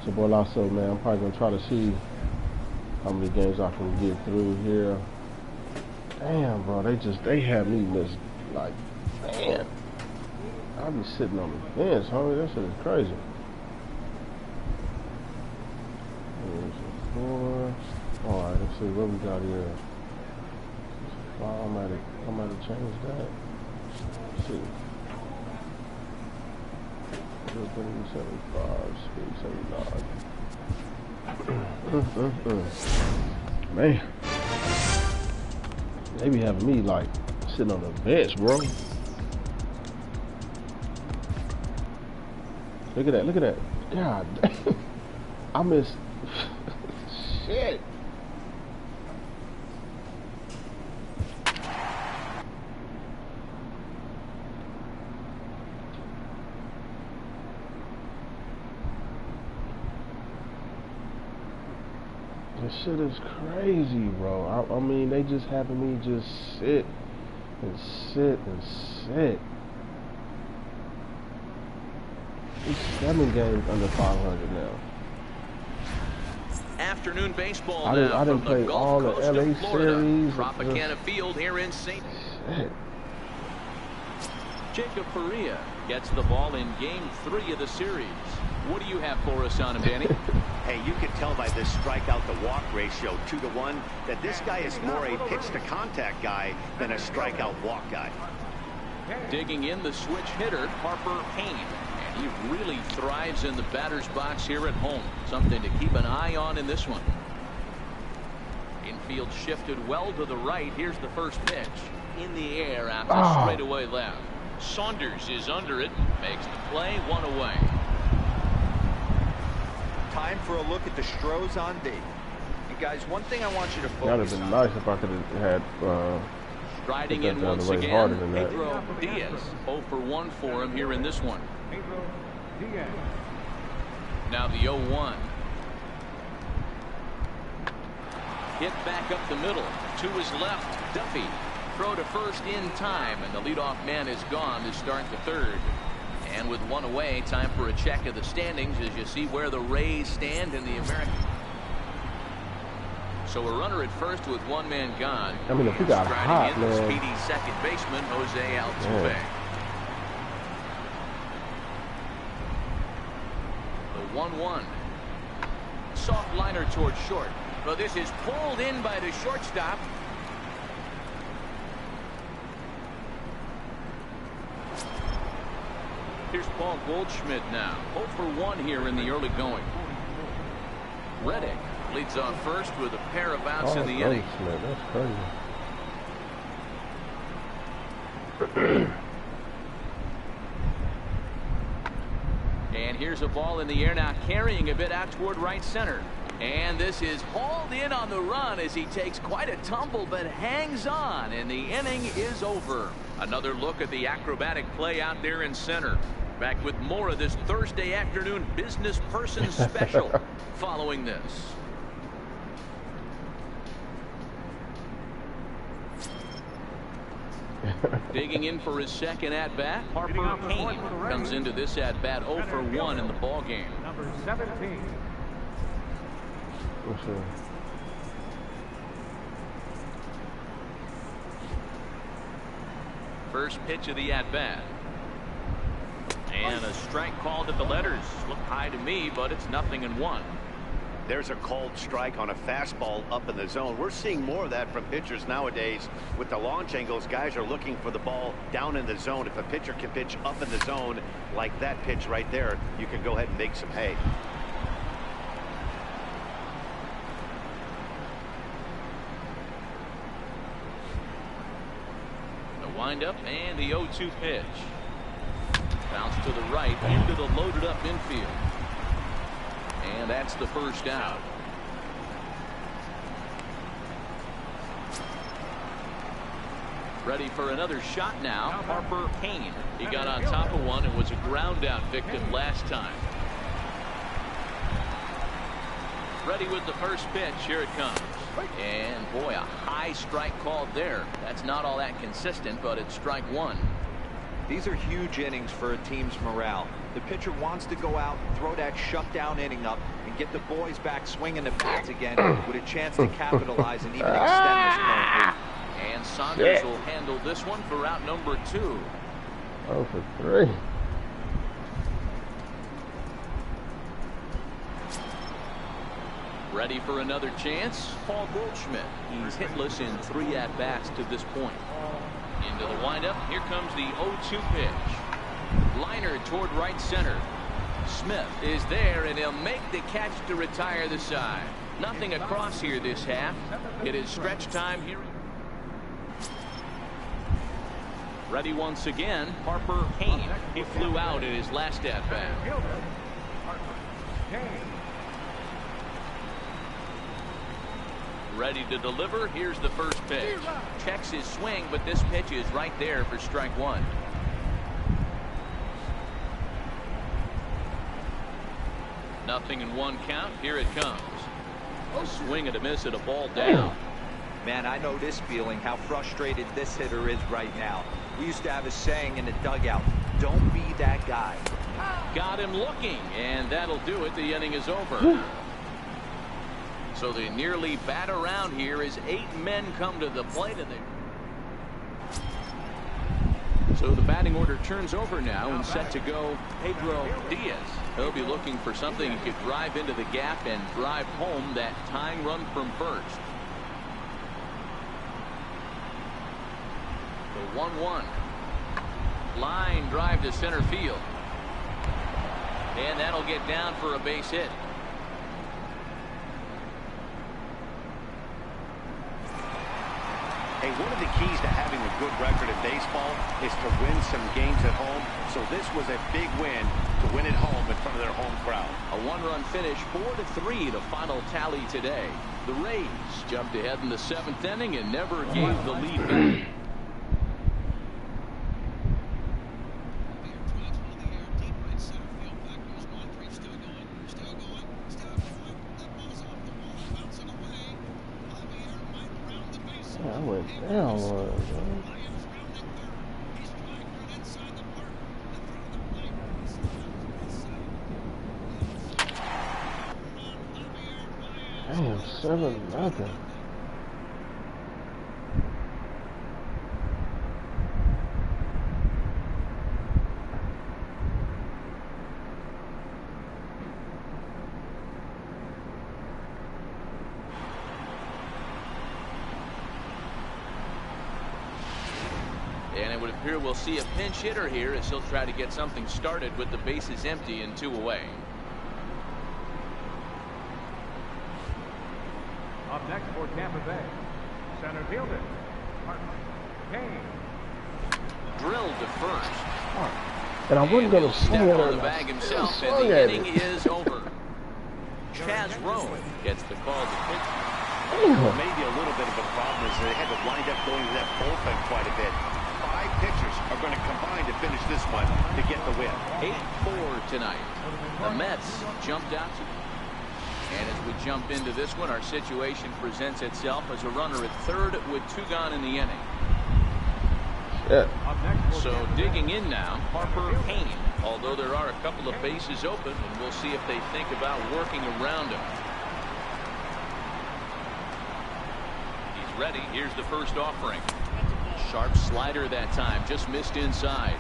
So, boy, also, man, I'm probably gonna try to see how many games I can get through here. Damn, bro, they have me missed. Like, man, I be sitting on the bench, homie. That shit is crazy. Here's a 4. All right, let's see what we got here. I might have changed that. Let's see. 75, speed 79. Man, they be having me like sitting on the bench, bro. Look at that, look at that. God damn. I missed shit. This shit is crazy, bro. I mean, they just having me just sit and sit and sit. It's 7 games under 500 now. Afternoon baseball I didn't play all the LA series. Tropicana Field here in St. Jacob Perea gets the ball in game 3 of the series. What do you have for us on him, Danny? Hey, you can tell by this strikeout to walk ratio 2-to-1 that this guy is more a pitch to contact guy than a strikeout walk guy. Digging in the switch hitter, Harper Kane. And he really thrives in the batter's box here at home. Something to keep an eye on in this one. Infield shifted well to the right. Here's the first pitch. In the air after straightaway left. Saunders is under it. Makes the play, 1 away. Time for a look at the Stros on D. And guys, one thing I want you to focus on. That would have been nice if I could have had striding in once again, Pedro Diaz. 0 for 1 for him here in this one. Now the 0-1. Hit back up the middle. To his left, Duffy. Throw to first in time, and the leadoff man is gone to start the 3rd. And with 1 away, time for a check of the standings as you see where the Rays stand in the American. So a runner at first with 1 man gone. I mean, if we got hot, in, man. the speedy second baseman, Jose Altuve. Yeah. The 1-1. Soft liner towards short. But this is pulled in by the shortstop. Here's Paul Goldschmidt now. 0 for 1 here in the early going. Reddick leads off first with a pair of outs in the inning. That's crazy. And here's a ball in the air now, carrying a bit out toward right center. And this is hauled in on the run as he takes quite a tumble but hangs on, and the inning is over. Another look at the acrobatic play out there in center. Back with more of this Thursday afternoon business person special following this. Digging in for his second at-bat, Harper Kane comes into this at-bat 0 for 1 in the ball game. Number 17. First pitch of the at-bat. And a strike called at the letters. Looked high to me, but it's 0-1. There's a called strike on a fastball up in the zone. We're seeing more of that from pitchers nowadays. With the launch angles, guys are looking for the ball down in the zone. If a pitcher can pitch up in the zone like that pitch right there, you can go ahead and make some hay. The windup and the 0-2 pitch. Bounce to the right into the loaded up infield. And that's the first out. Ready for another shot now. Harper Kane. He got on top of one and was a ground out victim last time. Ready with the first pitch. Here it comes. And boy, a high strike called there. That's not all that consistent, but it's strike 1. These are huge innings for a team's morale. The pitcher wants to go out, throw that shutdown inning up, and get the boys back swinging the bats again with a chance to capitalize and even extend this current lead. And Saunders will handle this one for out number 2. 0 for 3. Ready for another chance? Paul Goldschmidt. He's hitless in 3 at-bats to this point. Into the windup. Here comes the 0-2 pitch. Liner toward right center. Smith is there, and he'll make the catch to retire the side. Nothing across here this half. It is stretch time here. Ready once again, Harper Kane. He flew out in his last at-bat. Ready to deliver. Here's the first pitch. Checks his swing, but this pitch is right there for strike 1. Nothing in 1 count. Here it comes. A swing and a miss at a ball down. Man, I know this feeling, how frustrated this hitter is right now. We used to have a saying in the dugout, don't be that guy. Got him looking, and that'll do it. The inning is over. So they nearly bat around here as 8 men come to the plate. So the batting order turns over now, and set to go Pedro Diaz. He'll be looking for something he could drive into the gap and drive home that tying run from first. The 1-1. Line drive to center field. And that'll get down for a base hit. Hey, one of the keys to having a good record in baseball is to win some games at home. So this was a big win to win at home in front of their home crowd. A 1-run finish, 4-3 the final tally today. The Rays jumped ahead in the 7th inning and never gave the lead back. I went down one, man. Damn, 7-0. And it would appear we'll see a pinch hitter here as he'll try to get something started with the bases empty and 2 away. Up next for Tampa Bay, center fielder, Kane. Drilled to first. And I wasn't going to step swing it on the bag himself, and the inning is over. Chaz Rowan gets the call to pitch. Well, maybe a little bit of a problem is they had to wind up going to that bullpen quite a bit. 5 pitchers are going to combine to finish this one to get the win. 8-4 tonight. The Mets jumped out. And as we jump into this one, our situation presents itself as a runner at third with 2 gone in the inning. Yeah. So digging in now, Harper Kane. Although there are a couple of bases open, and we'll see if they think about working around him. He's ready. Here's the first offering. Sharp slider that time, just missed inside.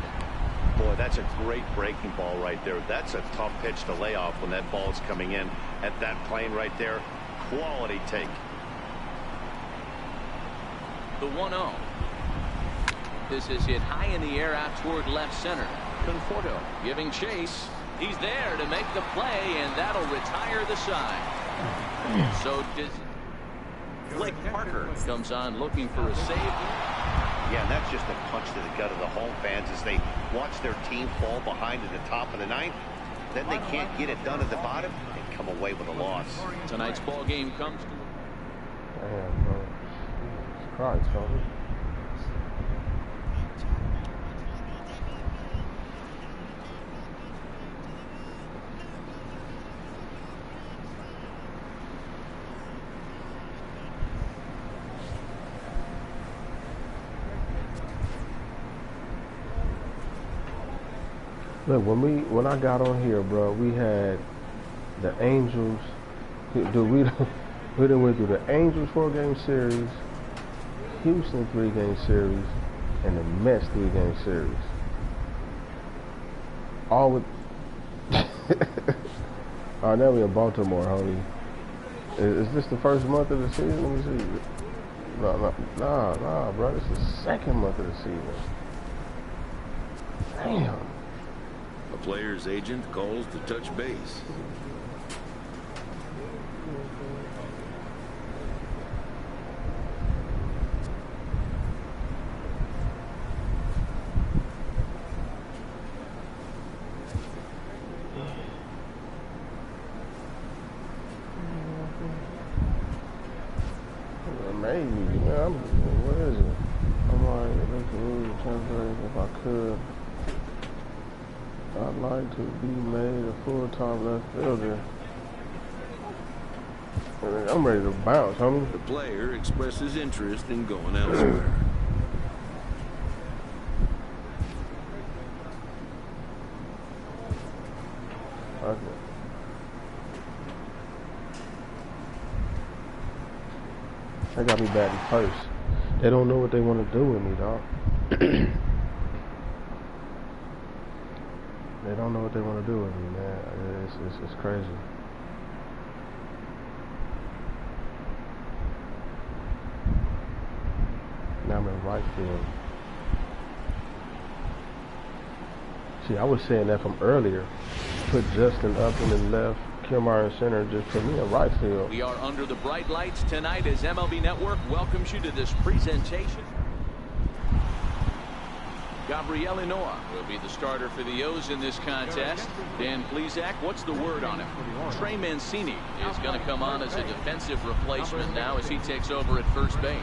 Boy, that's a great breaking ball right there. That's a tough pitch to lay off when that ball's coming in at that plane right there. Quality take. The 1-0. This is hit high in the air out toward left center. Conforto giving chase. He's there to make the play, and that'll retire the side. So does Blake Parker comes on looking for a save. Yeah, and that's just a punch to the gut of the home fans as they watch their team fall behind at the top of the 9th. Then they can't get it done at the bottom and come away with a loss. Tonight's ball game comes to. Damn, bro. Jesus Christ, Tony. Look, when I got on here, bro, we had the Angels. Dude, we done went through the Angels 4-game series, Houston 3-game series, and the Mets 3-game series. All with. All right, now we in Baltimore, homie. Is this the first month of the season? Let me see. Nah, bro. This is the second month of the season. Damn. A player's agent calls to touch base. Maybe, yeah. What is it? I'm like, make the rules transfer if I could. I'd like to be made a full-time left fielder. I'm ready to bounce, homie. The player expresses interest in going elsewhere. Okay. They got me batting first. They don't know what they want to do with me, dog. They don't know what they want to do with me, man. It's crazy. Now I'm in right field. See, I was saying that from earlier. Put Justin up in the left, Kilmeyer in center, just put me in right field. We are under the bright lights tonight as MLB Network welcomes you to this presentation. Gabriel Noah will be the starter for the O's in this contest. Dan Plesac, what's the word on him? Trey Mancini is going to come on as a defensive replacement now as he takes over at first base.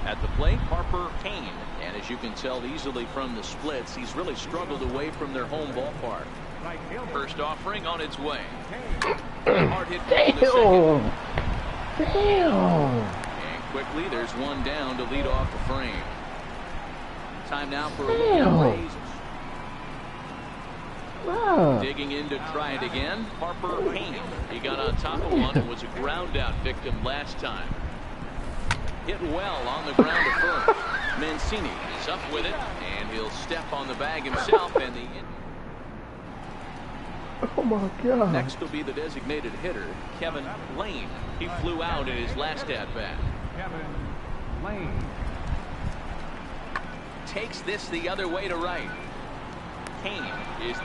At the plate, Harper, Kane. And as you can tell easily from the splits, he's really struggled away from their home ballpark. First offering on its way. Hard hit ball in the second. Damn. And quickly, there's one down to lead off the frame. Time now for a look at Rays. Wow. Digging in to try it again. Harper, Kane. He got on top of one and was a ground out victim last time. Hit well on the ground to first. Mancini is up with it, and he'll step on the bag himself. And the Oh my God. next will be the designated hitter, Kevin Lane. He flew out in his last at bat. Kevin Lane. Takes this the other way to right. Kane is.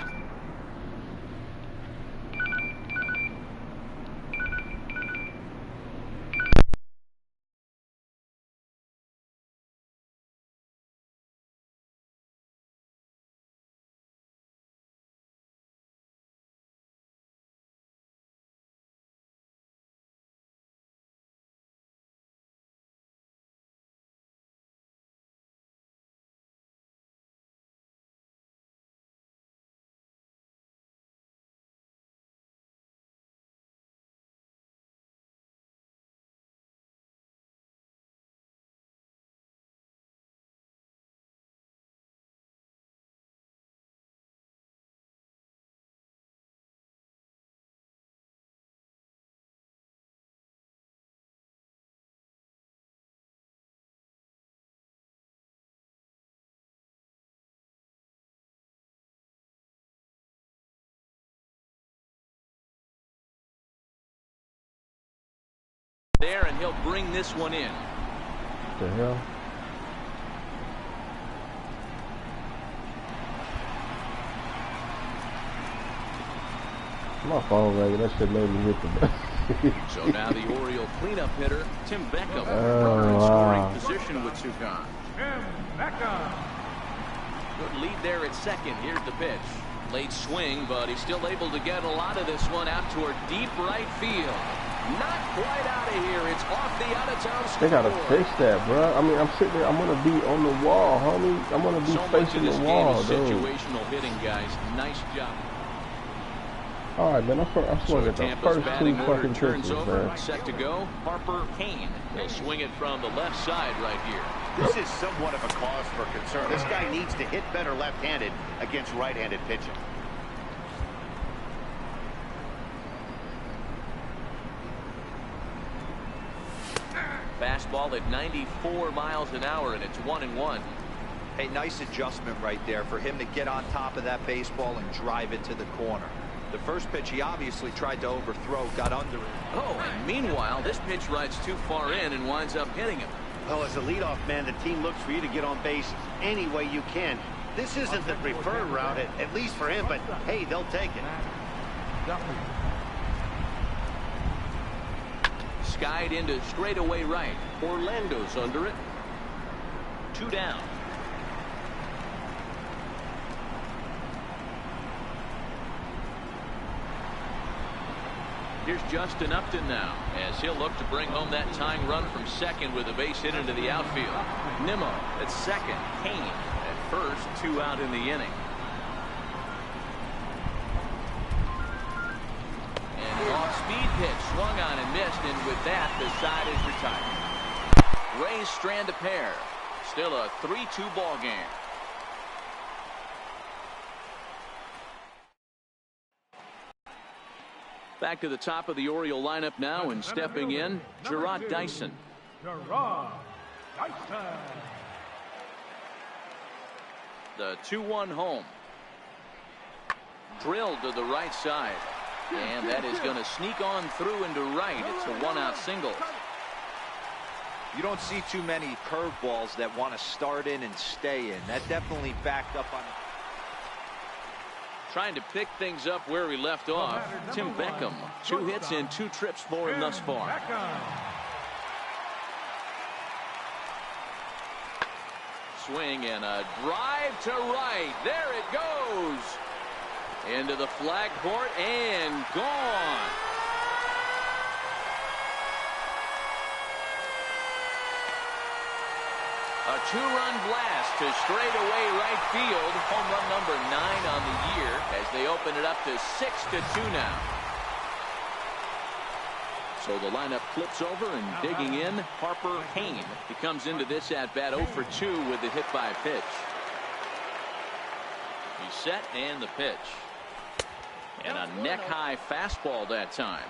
There, and he'll bring this one in. What the hell? My phone rang. That shit made me hit the button. So now the Oriole cleanup hitter, Tim Beckham, Oh, runner in wow. scoring position with Sukan. Tim Beckham. Good lead there at second. Here's the pitch. Late swing, but he's still able to get a lot of this one out toward deep right field. Not quite out of here. It's off the out-of-town score. They gotta fix that, bro. I mean, I'm sitting there. I'm gonna be on the wall, homie. I'm gonna be So much of facing this the game wall, is dude. situational hitting, guys. Nice job. All right, man. I swung at the Tampa's first two batting order fucking turns pitches, over. man. Set to go. Harper, Kane. He'll swing it from the left side right here. This is somewhat of a cause for concern. This guy needs to hit better left-handed against right-handed pitching. Fastball at 94 miles an hour, and it's 1-1. Hey, nice adjustment right there for him to get on top of that baseball and drive it to the corner. The first pitch he obviously tried to overthrow, got under it. Oh, and meanwhile, this pitch rides too far in and winds up hitting him. Well, as a leadoff man, the team looks for you to get on base any way you can. This isn't the preferred route, at least for him, but hey, they'll take it. Skied into straightaway right. Orlando's under it. 2 down. Here's Justin Upton now, as he'll look to bring home that tying run from second with a base hit into the outfield. Nimmo at second. Kane at first. 2 out in the inning. And off-speed pitch swung on and missed, and with that, the side is retired. Rays strand a pair. Still a 3-2 ball game. Back to the top of the Oriole lineup now, and stepping in, Gerard Dyson. Gerard Dyson. The 2-1 home. Drilled to the right side. And that is going to sneak on through into right. It's a 1-out single. You don't see too many curveballs that want to start in and stay in. That definitely backed up on. Trying to pick things up where we left off. Tim Beckham. 2 hits and 2 trips for him thus far. Swing and a drive to right. There it goes. Into the flag court and gone. A 2-run blast to straightaway right field. Home run number 9 on the year as they open it up to 6-2 now. So the lineup flips over and digging in, Harper Kane. He comes into this at bat 0 for 2 with the hit by pitch. He's set and the pitch. And a neck-high fastball that time.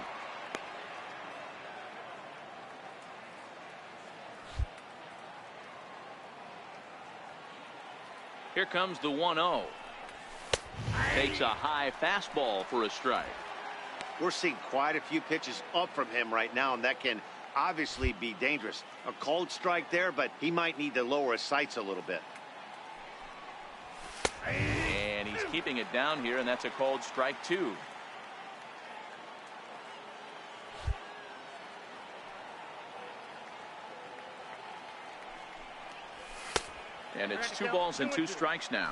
Here comes the 1-0. Takes a high fastball for a strike. We're seeing quite a few pitches up from him right now, and that can obviously be dangerous. A called strike there, but he might need to lower his sights a little bit. And he's keeping it down here, and that's a called strike 2. And it's 2 balls and 2 strikes now.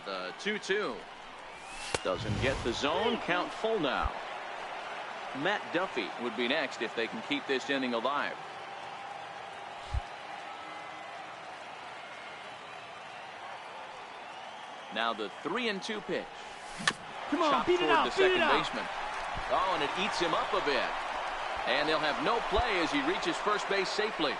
The 2-2. Doesn't get the zone. Count full now. Matt Duffy would be next if they can keep this inning alive. Now the 3-2 pitch. Come on, Chopped beat it toward out, the beat second it out. baseman. Oh, and it eats him up a bit. And they'll have no play as he reaches first base safely.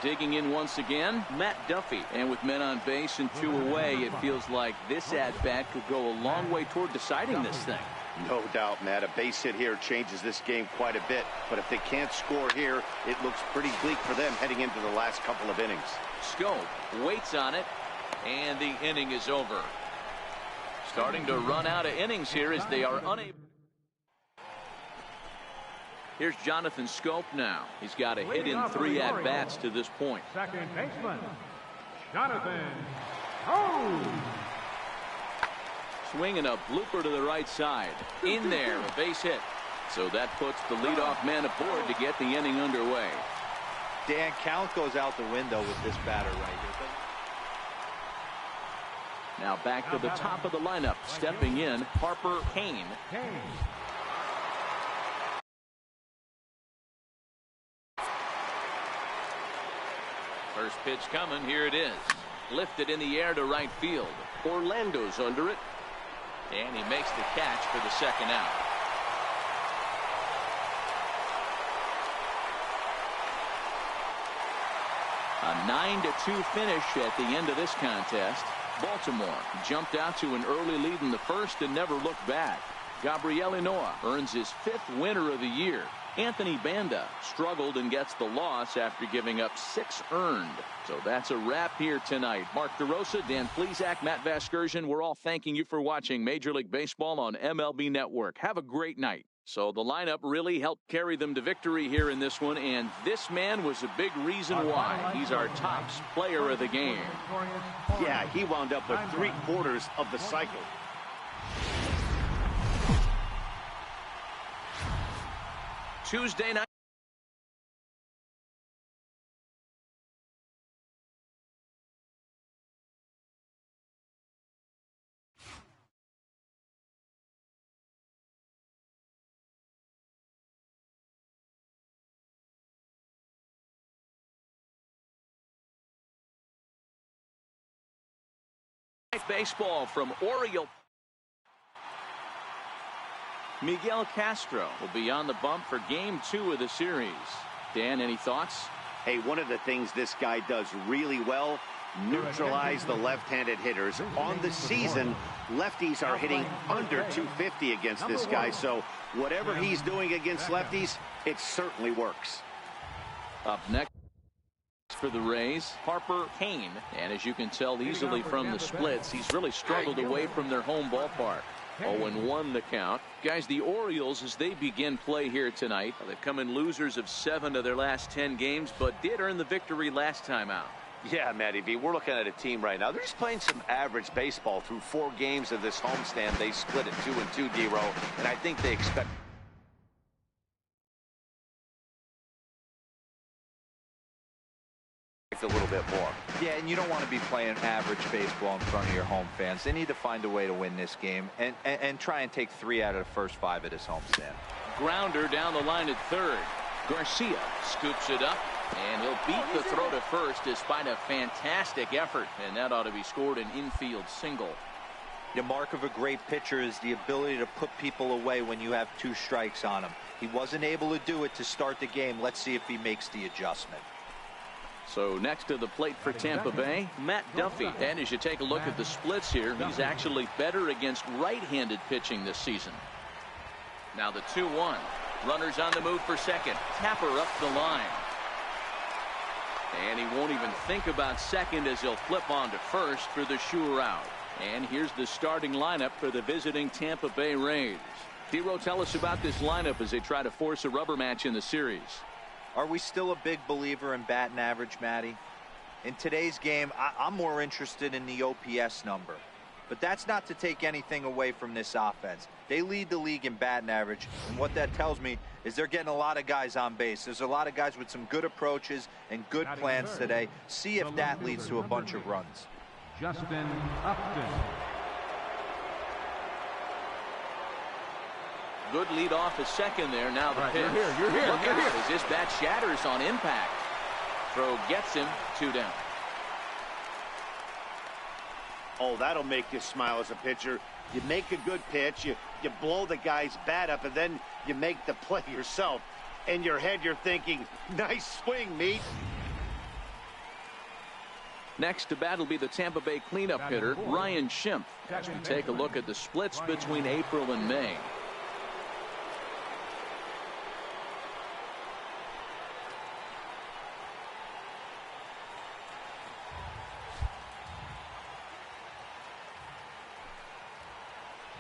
Digging in once again, Matt Duffy. And with men on base and 2 away, it feels like this at-bat could go a long way toward deciding this thing. No doubt, Matt. A base hit here changes this game quite a bit. But if they can't score here, it looks pretty bleak for them heading into the last couple of innings. Scope waits on it, and the inning is over. Starting to run out of innings here as they are unable. Here's Jonathan Scope now. He's got a hit in 3 at-bats to this point. Second baseman, Jonathan Scope. Swinging a blooper to the right side. In there, a base hit. So that puts the leadoff man aboard to get the inning underway. Dan, count goes out the window with this batter right here. Now back to the top of the lineup. Stepping in, Harper Kane. First pitch coming. Here it is. Lifted in the air to right field. Orlando's under it. And he makes the catch for the second out. A 9-2 finish at the end of this contest. Baltimore jumped out to an early lead in the first and never looked back. Gabriel Noah earns his 5th winner of the year. Anthony Banda struggled and gets the loss after giving up 6 earned. So that's a wrap here tonight. Mark DeRosa, Dan Plesac, Matt Vasgersian, we're all thanking you for watching Major League Baseball on MLB Network. Have a great night. So the lineup really helped carry them to victory here in this one, and this man was a big reason why. He's our top player of the game. Yeah, he wound up with 3/4 of the cycle. Tuesday night. Baseball from Oriole. Miguel Castro will be on the bump for game 2 of the series. Dan, any thoughts? Hey, one of the things this guy does really well, neutralize the left-handed hitters. On the season, lefties are hitting under 250 against this guy, so whatever he's doing against lefties, it certainly works. Up next for the Rays, Harper, Kane, and as you can tell easily from the splits, he's really struggled away from their home ballpark. 0-1 the count. Guys, the Orioles, as they begin play here tonight, they've come in losers of 7 of their last 10 games, but did earn the victory last time out. Yeah, Matty B, we're looking at a team right now. They're just playing some average baseball through 4 games of this homestand. They split at 2-2, D-Row, and I think they expect a little bit more. Yeah, and you don't want to be playing average baseball in front of your home fans. They need to find a way to win this game and try and take 3 out of the first 5 of this homestand. Grounder down the line at third. Garcia scoops it up, and he'll beat the throw to first despite a fantastic effort, and that ought to be scored an infield single. The mark of a great pitcher is the ability to put people away when you have 2 strikes on him. He wasn't able to do it to start the game. Let's see if he makes the adjustment. So next to the plate for Tampa Bay, Matt Duffy. And as you take a look at the splits here, he's actually better against right-handed pitching this season. Now the 2-1. Runners on the move for second. Tapper up the line. And he won't even think about second as he'll flip on to first for the sure out. And here's the starting lineup for the visiting Tampa Bay Rays. D-Row, tell us about this lineup as they try to force a rubber match in the series. Are we still a big believer in batting average, Matty? In today's game, I'm more interested in the OPS number. But that's not to take anything away from this offense. They lead the league in batting average, and what that tells me is they're getting a lot of guys on base. There's a lot of guys with some good approaches and good plans today. See if that leads to a bunch of runs. Justin Upton. Good lead off a second there. Now the pitch. You're here. Look out as this bat shatters on impact. Throw gets him 2 down. Oh, that'll make you smile as a pitcher. You make a good pitch, you blow the guy's bat up, and then you make the play yourself. In your head, you're thinking, nice swing, meat. Next to bat will be the Tampa Bay cleanup hitter, Ryan Schimpf, as we take a look at the splits between April and May.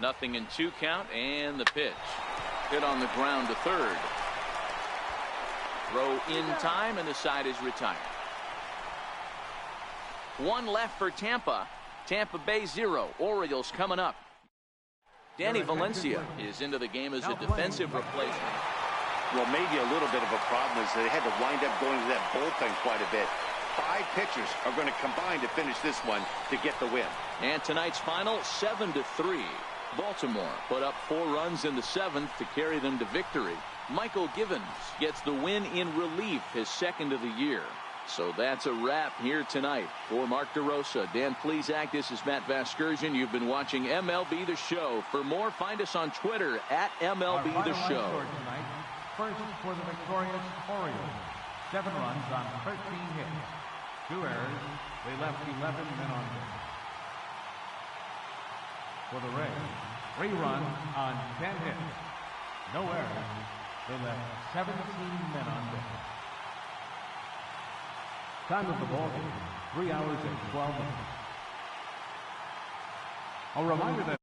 Nothing in 2 count, and the pitch. Hit on the ground to third. Throw in time, and the side is retired. 1 left for Tampa. Tampa Bay 0. Orioles coming up. Danny Valencia is into the game as a defensive replacement. Well, maybe a little bit of a problem is they had to wind up going to that bullpen quite a bit. 5 pitchers are going to combine to finish this one to get the win. And tonight's final, 7-3. Baltimore put up 4 runs in the 7th to carry them to victory. Michael Givens gets the win in relief, his 2nd of the year. So that's a wrap here tonight. For Mark DeRosa, Dan Plesac, this is Matt Vasgersian. You've been watching MLB The Show. For more, find us on Twitter at MLB The Show. Tonight, first for the victorious Orioles. 7 runs on 13 hits. 2 errors. They left 11 men on base. For the Rays, 3 runs on 10 hits. No errors. They left 17 men on base. Time of the ball game, 3 hours and 12 minutes. A reminder that